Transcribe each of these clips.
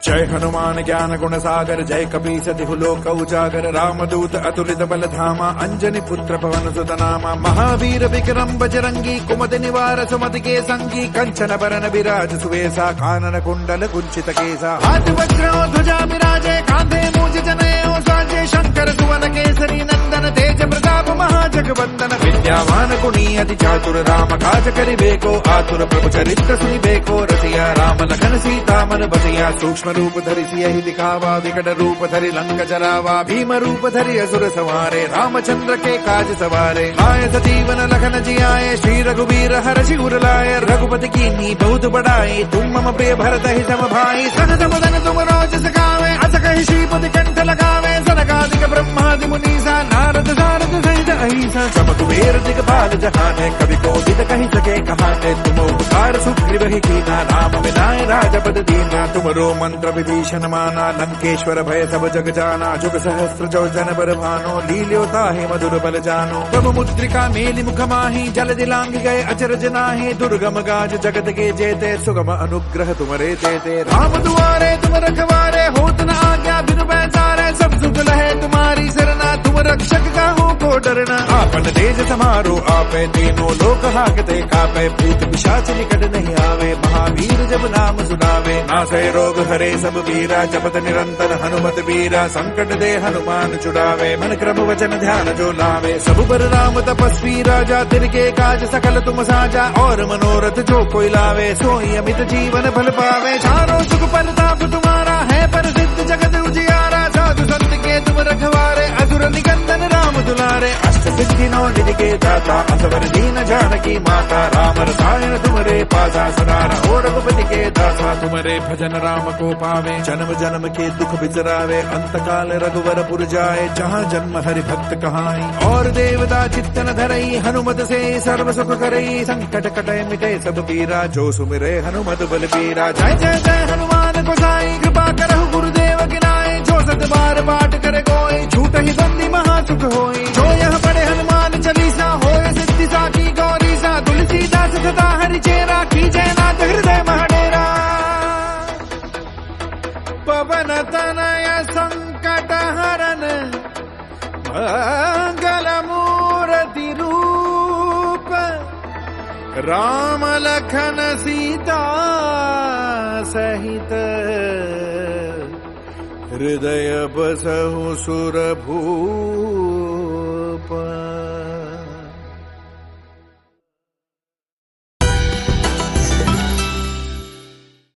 जय हनुमान ज्ञान गुण सागर जय कपीस तिहु लोक उजागर रामदूत अतुलित बल धामा अंजनी पुत्र पवन सुत नामा महावीर विक्रम बजरंगी कुमति निवार सुमति के संगी कंचन बरन विराज सुवेसा कानन कुंडल कुंचित केसा हाथ वज्र ध्वजा विराजे कांधे मूज जनेऊ साजे शंकर सुवन केसरी नंदन तेज प्रताप महाजगवंदन विद्यावान गुणी अति चातुर राम काज करिबेको आतुर प्रभु चरित्र सुनिबेको रसिया राम लखन सीता मन बसिया सूक्ष्म रूप धरि सियहि दिखावा विकट रूप धरि लंक जरावा भीम रूप धरि असुर संहारे रामचंद्र के काज सवारे आए सजीवन लखन जियाए श्री रघुवीर हर्षि उर लाए रघुपति कीन्ही बहुत बड़ाई तुम मम प्रिय भरत ही सम भाई सहज मदन तुम रोज सखावे अस कहि श्रीपति कंठ लगावे सनकादिक ब्रह्मादि मुनीसा नारद सारद सहित अहिसा सब कुबेर दिगपाल जहाने कवि कोविद कहि सके कहाने तुम उपकार सुग्रीव ही कीना राम विनाय राजपद दीना तुमरो मंत्र विभीषण माना लंकेश्वर भय सब जग जाना जुग सहस्त्र जो जन बर भानो लील्यो ताहि मधुर बल जानो प्रभु मुद्रिका मेलि मुख माहि जल दिलांग गए अचरज नाहि दुर्गम गाज जगत के जेते सुगम अनुग्रह तुमरे देते राम दुआरे तुम रखवारे होत न आज्ञा बिनु पैसारे सब सुख लहे तुम्हारी सरना तुम रक्षक काहू को डरना आपन तेज समारो आपे तीनों लोक हाकते कापे भूत पिशाच निकट नहीं आवे महावीर जब नाम सुनावे नासै रोग हरे सब वीरा जपत निरंतर हनुमत वीरा संकट दे हनुमान छुड़ावे मन क्रम वचन ध्यान जो लावे सब पर राम तपस्वी राजा तिनके काज सकल तुम साजा और मनोरथ जो कोई लावे सोई अमित जीवन फल पावे चारों सुख परताप तुम्हारा है प्रसिद्ध जगत उजियारा साधु संत के तुम रखवारे असुर निकंदन राम दुलारे अष्ट सिद्धि नौ निधि के दाता असवर दीन जानकी माता राम रसायन तुमरे पासा सदा रहो रघुपति के दासा तुमरे भजन राम को पावे जन्म जन्म के दुख बिसरावे अंत काल रघुवर पुर जाए जहाँ जन्म हरि भक्त कहाई और देवता चित्तन धरई हनुमत से सर्व सुख करई संकट कटय मिटे सब पीरा जो सुमिरे हनुमत बल पीरा जय जय जय हनुमान गोसाई कृपा करहु गुरुदेव गिनाई जो सत बार पाठ करे कोई छूट ही बंदी महासुख होई जो यह पढ़े हनुमान चालीसा होए सिद्धि साखी गौरी सा तुलसीदास सदा हरि चेरा की जयनाथ हृदय महाडेरा पवन तनय संकट हरन मंगल मूर्ति रूप राम लखन सीता सहित हृदय बसहु सुर भूप।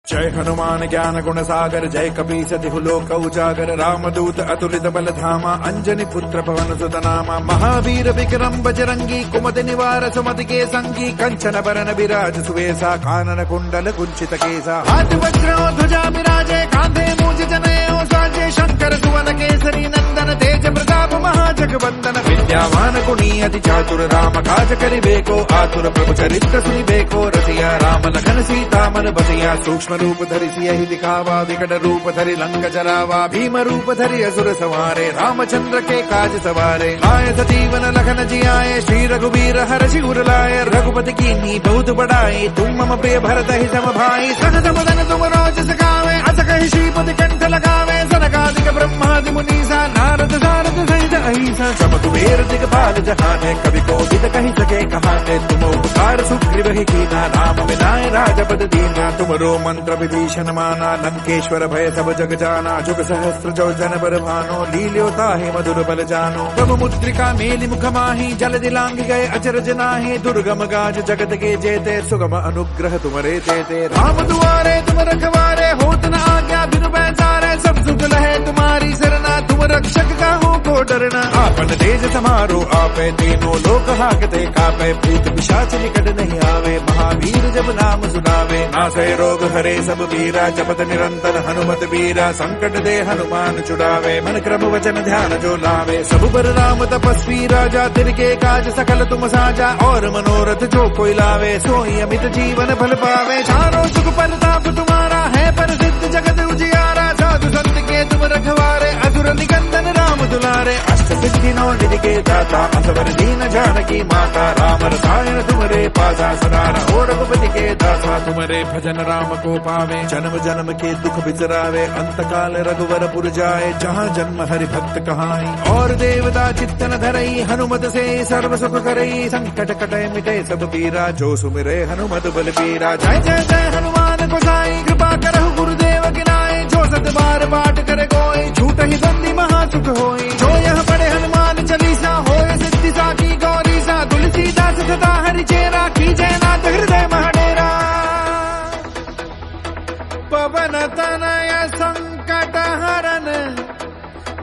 जय हनुमान ज्ञान गुण सागर जय कपीस तिहु लोक उजागर रामदूत अतुलित बल धामा अंजनी पुत्र पवन सुत नामा महावीर विक्रम बजरंगी कुमति निवार सुमति के संगी कंचन बरन विराज सुवेसा कानन कुंडल कुंचित केसा हाथ वज्र ध्वजा विराजे कांधे मूज जनेऊ साजे शंकर सुवन केसरी नंदन तेज प्रताप महाजगवंदन विद्यावान गुणी अति चातुर राम काज करिबेको आतुर प्रभु चरित्र सुनिबेको रसिया राम लखन सीता मन बसिया सूक्ष्म रूप धरि सियहि दिखावा विकट रूप धरि लंक जरावा भीम रूप धरि असुर संहारे रामचंद्र के काज सवारे आए सजीवन लखन जियाए श्री रघुवीर हर्षि उर लाए रघुपति कीन्ही बहुत बड़ाई तुम मम प्रिय भरत ही सम भाई सहज मदन तुम रोज सखावे अस कहि श्रीपति कंठ लगावे सनकादिक ब्रह्मादि मुनीसा नारद सारद सहित अहिसा सब कुबेर दिगपाल जहाने कवि कोविद कहि सके कहाने तुम उपकार सुग्रीव ही कीना राम विनाय राजपद दीना तुमरो मंत्र विभीषण माना लंकेश्वर भय सब जग जाना जुग सहस्त्र जो जन बर भानो लील्यो ताहि मधुर बल जानो प्रभु मुद्रिका मेलि मुख माहि जल दिलांग गए अचरज नाहि दुर्गम गाज जगत के जेते सुगम अनुग्रह तुमरे देते राम दुआरे तुम रखवारे होत न आज्ञा बिनु पैसारे सब सुख लहे तुम्हारी सरना तुम रक्षक काहू को डरना आपन तेज समारो आपे तीनों लोक हाकते कापे भूत पिशाच निकट नहीं आवे महावीर जब नाम सुनावे नासै रोग हरे सब वीरा जपत निरंतर हनुमत वीरा संकट दे हनुमान छुड़ावे मन क्रम वचन ध्यान जो लावे सब पर राम तपस्वी राजा तिनके काज सकल तुम साजा और मनोरथ जो कोई लावे सोई अमित जीवन फल पावे चारों सुख परताप तुम्हारा है प्रसिद्ध जगत उजियारा साधु संत के तुम रखवारे असुर निकंदन राम दुलारे अष्ट सिद्धि नौ निधि के दाता असवर दीन जानकी माता राम रसायन तुमरे पासा सदा रहो रघुपति के दासा तुमरे भजन राम को पावे जन्म जन्म के दुख बिसरावे अंत काल रघुवर पुर जाए जहाँ जन्म हरि भक्त कहाई और देवता चित्तन धरई हनुमत से सर्व सुख करई संकट कटे मिटे सब पीरा जो सुमिरे हनुमत बल पीरा जय जय जय हनुमान गोसाई कृपा करहु गुरुदेव गिनाए जो सत बार पाठ करे कोई झूठ ही बंदी महासुख होई जो यह पढ़े हनुमान चालीसा होए सिद्धि साकी गौरी सा तुलसीदास सदा हरि चेरा की जयनाथ हृदय महडेरा पवन तनय संकट हरन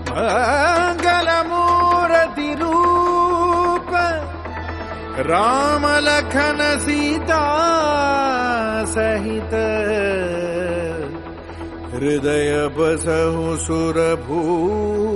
मंगल मूर्ति रूप राम लखन सीता सहित हृदय बसहु सुरभूप।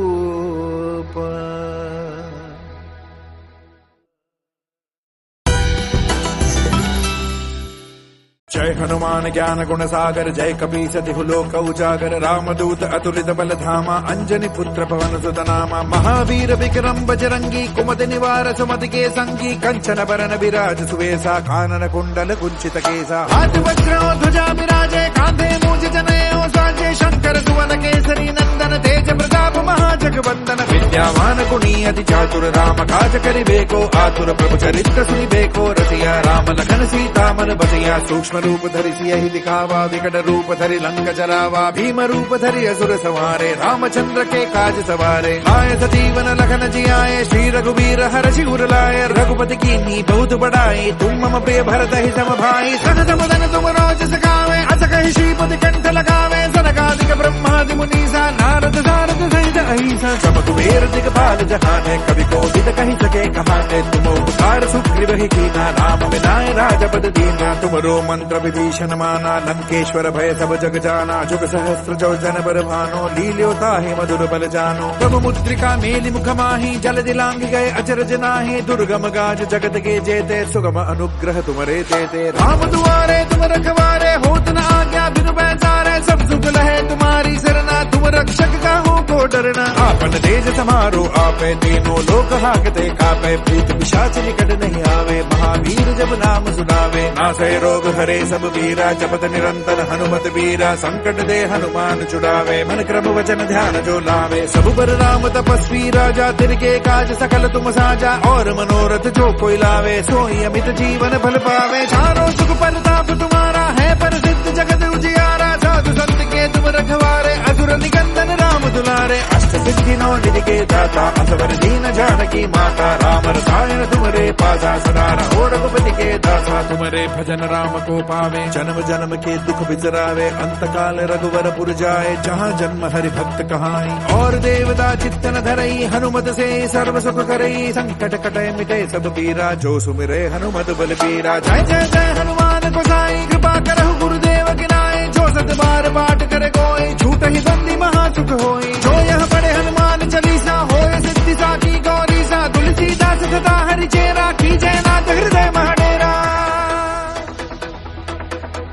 जय हनुमान ज्ञान गुण सागर जय कपीस तिहु लोक उजागर रामदूत अतुलित बल धामा अंजनी पुत्र पवन सुत नामा महावीर विक्रम बजरंगी कुमति निवार सुमति के संगी कंचन बरन विराज सुवेसा कानन कुंडल कुंचित केसा हाथ वज्र ध्वजा विराजे कांधे मूज जनेऊ साजे शंकर सुवन केसरी नंदन तेज प्रताप महाजगवंदन विद्यावान गुणी अति चातुर राम काज करिबेको आतुर प्रभु चरित्र सुनिबेको रसिया राम लखन सीता मन बसिया सूक्ष्म रूप धरि सियहि दिखावा विकट रूप धरि लंक जरावा भीम रूप धरि असुर संहारे रामचंद्र के काज सवारे आए सजीवन लखन जियाए श्री रघुवीर हरषि उर लाए रघुपति कीन्ही बहुत बड़ाई तुम मम प्रिय भरत ही सम भाई सहज मदन तुम रोज सखावे अस कहि श्रीपति कंठ लगावे सनकादिक ब्रह्मादि मुनीसा नारद सारद सहित अहिसा सब कुबेर दिगपाल जहाने कवि कोविद कहि सके कहाने तुम उपकार सुग्रीव ही कीना राम विनाय राजपद दीना तुमरो मंत्र विभीषण माना लंकेश्वर भय सब जग जाना जुग सहस्त्र जो जन बर भानो लील्योता ही मधुर बल जानो प्रभु मुद्रिका मेलि मुख माही जल दिलांग गए अचरज नाही दुर्गम गाज जगत के जेते सुगम अनुग्रह तुमरे तेते राम दुआरे तुम रखवारे होत न आज्ञा बिनु बैसारे सब सुख लहे तुम्हारी सरना तुम रक्षक का हो को डरना आपन तेज समारो आपे तीनों लोक हाकते कापे भूत पिशाच निकट नहीं आवे महावीर जब नाम सुनावे नासै रोग हरे सब वीरा जपत निरंतर हनुमत वीरा संकट दे हनुमान छुड़ावे मन क्रम वचन ध्यान जो लावे सब बर राम तपस्वी राजा तिनके काज सकल तुम साजा और मनोरथ जो कोई लावे सोई अमित जीवन फल पावे चारों सुख परताप तुम्हारा है प्रसिद्ध जगत उजियारा साधु संत के तुम रखवारे असुर निकंदन राम दुलारे अष्ट सिद्धि नौ निधि के दाता असवर दीन जानकी माता राम रसायन तुमरे पासा सदा रहो रघुपति के दासा तुमरे भजन राम को पावे जन्म जन्म के दुख बिसरावे अंत काल रघुवर पुर जाए जहाँ जन्म हरि भक्त कहाई और देवता चित्तन धरई हनुमत से सर्व सुख करई संकट कटे मिटे सब पीरा जो सुमिरे हनुमत बल पीरा जय जय जय हनुमान गोसाई कृपा करहु गुरुदेव गिनाए जो सत बार पाठ करे कोई झूठ ही बंदी महासुख होई जो यह पढ़े हनुमान चालीसा होए सिद्धि साकी गौरी सा तुलसीदास सदा हरि चेरा की जयनाथ हृदय महडेरा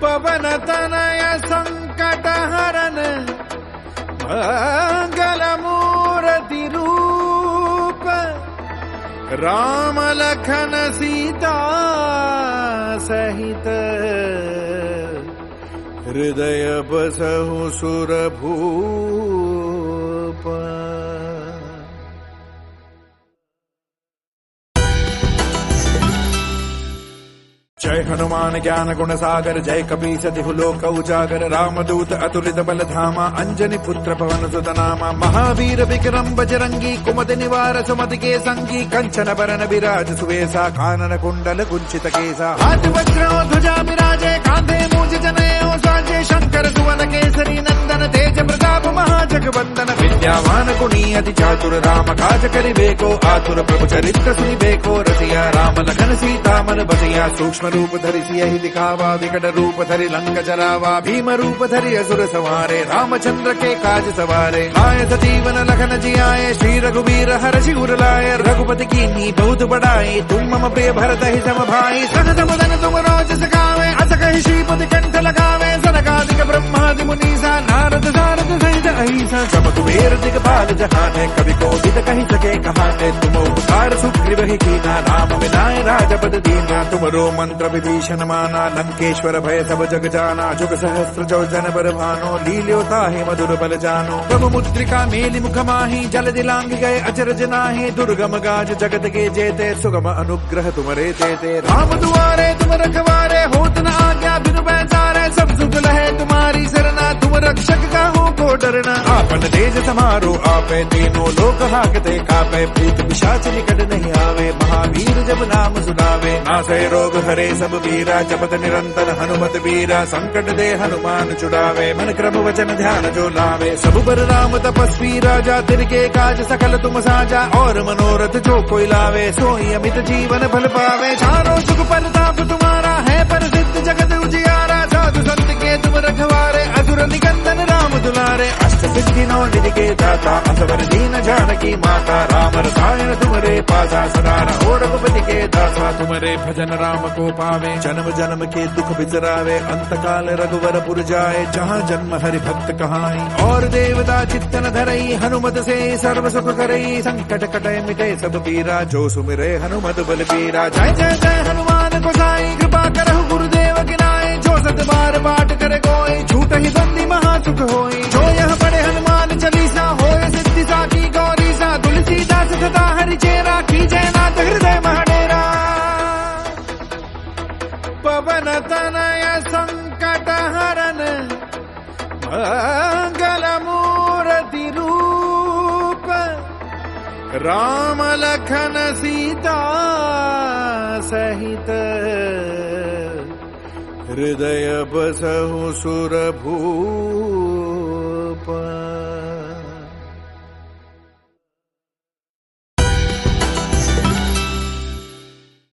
पवन तनय संकट हरन मंगल मूर्ति रूप राम लखन सीता सहित हृदय बसहु सुरभूप। जय हनुमान ज्ञान गुण सागर जय कपीस तिहु लोक उजागर रामदूत अतुलित बल धामा अंजनी पुत्र पवन सुत नामा महावीर विक्रम बजरंगी कुमति निवार सुमति के संगी कंचन बरन विराज सुवेसा कानन कुंडल कुंचित केसा हाथ वज्र ध्वजा विराजे कांधे मूज जनेऊ साजे शंकर सुवन केसरी नंदन तेज प्रताप महाजगवंदन विद्यावान गुणी अति चातुर राम काज करिबेको आतुर प्रभु चरित्र सुनिबेको रसिया राम लखन सीता मन बसिया सूक्ष्म रूप धरि सियहि दिखावा विकट रूप धरि लंक जरावा भीम रूप धरि असुर संहारे रामचंद्र के काज सवारे आए सजीवन लखन जियाए श्री रघुवीर हरषि उर लाए रघुपति कीन्ही बहुत बड़ाई तुम मम प्रिय भरत ही सम भाई सहज मदन तुम रोज सखावे अस कहि श्रीपति कंठ लगावे सनकादिक ब्रह्मादि मुनीसा नारद सारद सहित अहिसा जब कुबेर दिगपाल जहाने कवि को विद कही सके कहाने तुम उपकार सुग्रीव ही कीना राम विनाय राजपद दीना तुमरो मंत्र विभीषण माना लंकेश्वर भय सब जग जाना जुग सहस्त्र जो जन बर भानो लील्योता है मधुर बल जानो प्रभु मुद्रिका मेलि मुख माही जल दिलांग गए अचरज नाहि दुर्गम गाज जगत के जेते सुगम अनुग्रह तुमरे देते राम दुआरे तुम रखवारे होत न आज्ञा बिनु बैसारे सब सुख लहे तुम्हारी सरना तुम रक्षक का हो को डरना आपन तेज समारो आपे तीनों लोक हाकते कापे भूत पिशाच निकट नहीं आवे महावीर जब नाम सुनावे नासै रोग हरे सब वीरा जपत निरंतर हनुमत वीरा संकट दे हनुमान छुड़ावे मन क्रम वचन ध्यान जो लावे सब पर राम तपस्वी राजा तिनके काज सकल तुम साजा और मनोरथ जो कोई लावे सोई अमित जीवन फल पावे चारों सुख परताप तुम्हारा है प्रसिद्ध जगत उजियारा साधु संत के तुम रखवारे असुर निकंदन राम दुलारे अष्ट सिद्धि नौ निधि के दाता असवर दीन जानकी माता राम रसायन तुमरे पासा सदा रहो रघुपति के दासा तुमरे भजन राम को पावे जन्म जन्म के दुख बिसरावे अंत काल रघुवर पुर जाए जहाँ जन्म हरि भक्त कहाई और देवता चित्तन धरई हनुमत से सर्व सुख करई संकट कटे मिटे सब पीरा जो सुमिरे हनुमत बल पीरा जय जय जय हनुमान गोसाई कृपा करहु गुरुदेव गिनाए जो सत बार पाठ करे कोई झूठ ही बंदी महासुख होई जो यह पढ़े हनुमान चालीसा होए सिद्धि साकी गौरी सा तुलसीदास सदा हरि चेरा की जयनाथ हृदय महडेरा पवन तनय संकट हरन मंगल मूर्ति रूप राम लखन सीता सहित हृदय बसहु सुर भूप।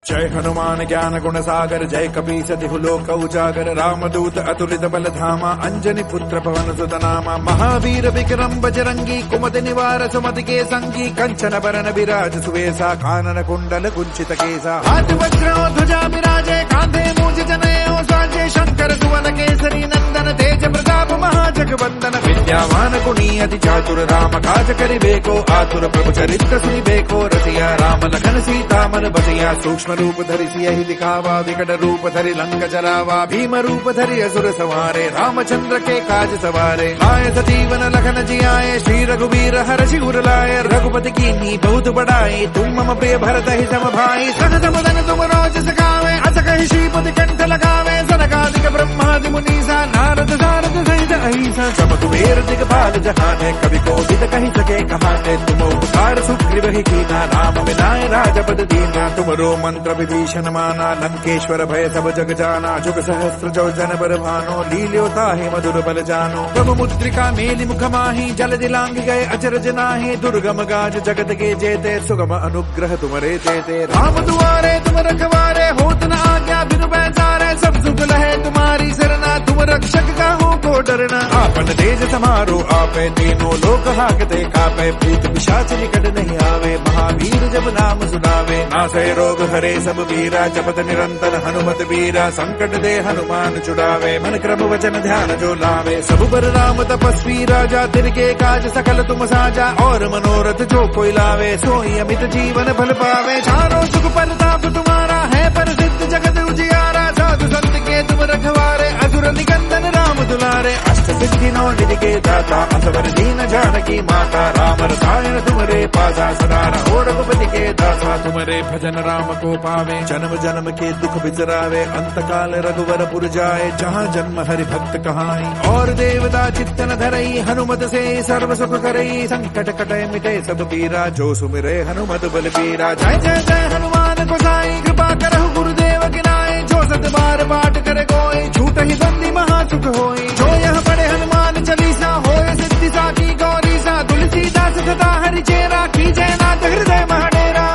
जय हनुमान ज्ञान गुण सागर जय कपीस तिहु लोक उजागर रामदूत अतुलित बल धामा अंजनी पुत्र पवन सुत नामा महावीर विक्रम बजरंगी कुमति निवार सुमति के संगी कंचन बरन विराज सुवेसा कानन कुंडल कुंचित केसा हाथ वज्र ध्वजा विराजे कांधे मूज जनेऊ साजे शंकर सुवन केसरी नंदन तेज प्रताप महाजगवंदन विद्यावान गुणी अति चातुर राम काज करिबेको आतुर प्रभु चरित्र सुनिबेको रसिया राम लखन सीता मन बसिया सूक्ष्म रूप धरि सियहि दिखावा विकट रूप धरि लंक जरावा भीम रूप धरि असुर सवारे रामचंद्र के काज सवारे लाए सजीवन लखन जियाए श्री रघुवीर हर्षि उर लाए रघुपति कीन्ही बहुत बड़ाई तुम मम प्रिय भरत ही सम भाई सहज मदन तुम रोज सखावे अस कहि श्रीपति कंठ लगावे सनकादिक ब्रह्मादि मुनीसा नारद सारद सहित अहिसा सब कुबेर दिगपाल जहाने कवि को विद कही सके कहाने तुम उपकार सुग्रीव ही कीना राम विनाय राजपद दीना तुमरो मंत्र विभीषण माना लंकेश्वर भय सब जग जाना जुग सहस्त्र जो जन बर भानो लील्योता है मधुर बल जानो प्रभु मुद्रिका मेलि मुख माही जल दिलांग गए अचरज नाहि दुर्गम गाज जगत के जेते सुगम अनुग्रह तुमरे देते राम दुआरे तुम रखवारे होत न आज्ञा बिनु बैसारे सब सुख लहे तुम्हारी सरना तुम रक्षक का हो को डरना आपन तेज समारो आपे तीनों लोक हाकते कापे भूत पिशाच निकट नहीं आवे महावीर जब नाम सुनावे नासै रोग हरे सब वीरा जपत निरंतर हनुमत वीरा संकट दे हनुमान छुड़ावे मन क्रम वचन ध्यान जो लावे सब पर राम तपस्वी राजा तिनके काज सकल तुम साजा और मनोरथ जो कोई लावे सोई अमित जीवन फल पावे चारों सुख परताप तुम्हारा है प्रसिद्ध जगत उजियारा साधु संत के तुम रखवारे असुर निकंदन राम दुलारे अष्ट सिद्धि नौ निधि के दाता असवर दीन जानकी माता राम रसायन तुमरे पासा सदा रहो रघुपति के दासा तुमरे भजन राम को पावे जन्म जन्म के दुख बिसरावे अंत काल रघुवर पुर जाए जहाँ जन्म हरि भक्त कहाई और देवता चित्तन धरई हनुमत से सर्व सुख करई संकट कटे मिटे सब पीरा जो सुमिरे हनुमत बल पीरा जय जय जय हनुमान गोसाई कृपा करहु गुरुदेव गिनाए जो सत बार पाठ करे कोई झूठ ही बंदी महासुख होई जो यह पढ़े हनुमान चालीसा होए सिद्धि साकी गौरी सा तुलसीदास सदा हरि चेरा की जयनाथ हृदय महडेरा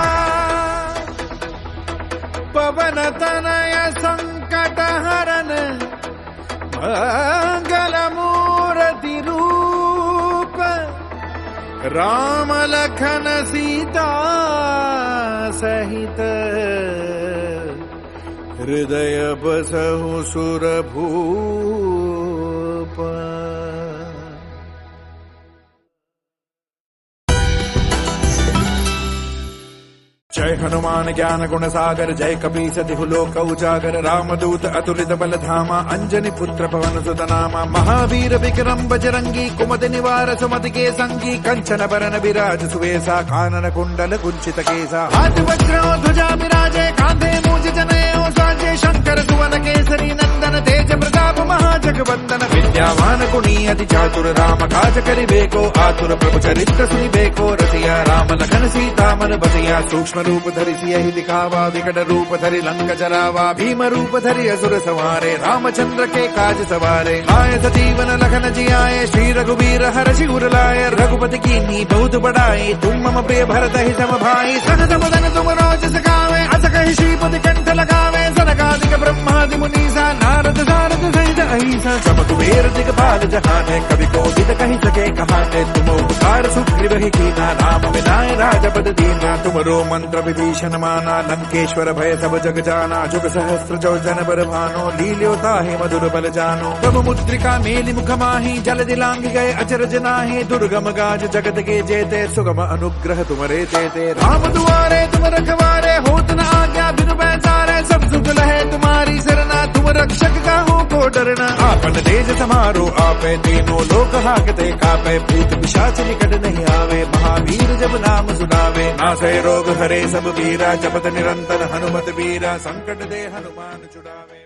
पवन तनय संकट हरन मंगल मूर्ति रूप राम लखन सीता सहित हृदय बसहु सुर भूप। जय हनुमान ज्ञान गुण सागर जय कपीस तिहु लोक उजागर रामदूत अतुलित बल धामा अंजनी पुत्र पवन सुत नामा महावीर विक्रम बजरंगी कुमति निवार सुमति के संगी कंचन बरन विराज सुवेसा कानन कुंडल कुंचित केसा हाथ वज्र ध्वजा विराजे कांधे मूज जनेऊ साजे शंकर सुवन केसरी नंदन तेज प्रताप महाजगवंदन विद्यावान गुणी अति चातुर राम काज करिबेको आतुर प्रभु चरित्र सुनिबेको रसिया राम लखन सीता मन बसिया सूक्ष्म रूप धरि सियहि दिखावा विकट रूप धरि लंक जरावा भीम रूप धरि असुर संहारे रामचंद्र के काज सवारे आए सजीवन लखन जियाए श्री रघुवीर हर्षि उर लाए रघुपति कीन्ही बहुत बड़ाई तुम मम प्रिय भरत ही सम भाई सहज मदन तुम रोज सखावे अस कहि श्रीपति कंठ लगावे सनकादिक ब्रह्मादि मुनीसा नारद सारद सहित अहिसा सब कुबेर दिगपाल जहाने कवि कोविद कहि सके कहाने तुम उपकार सुग्रीव ही कीना राम मिलाए राजपद दीना तुमरो मंत्र विभीषण माना लंकेश्वर भय सब जग जाना जुग सहस्त्र जो जन बर भानो लील्यो ताहि मधुर बल जानो प्रभु मुद्रिका मेलि मुख माहि जल दिलांग गए अचरज नाहि दुर्गम गाज जगत के जेते सुगम अनुग्रह तुमरे तेते राम दुआरे तुम रखवारे होत न आज्ञा बिनु पैसारे सब सुख लहे तुम्हारी सरना तुम रक्षक का हो को डरना आपन तेज समारो आपे तीनों लोक हाकते कापे भूत पिशाच निकट नहीं आवे महावीर जब नाम सुनावे नासै रोग हरे सब वीरा जपत निरंतर हनुमत वीरा संकट दे हनुमान छुड़ावे।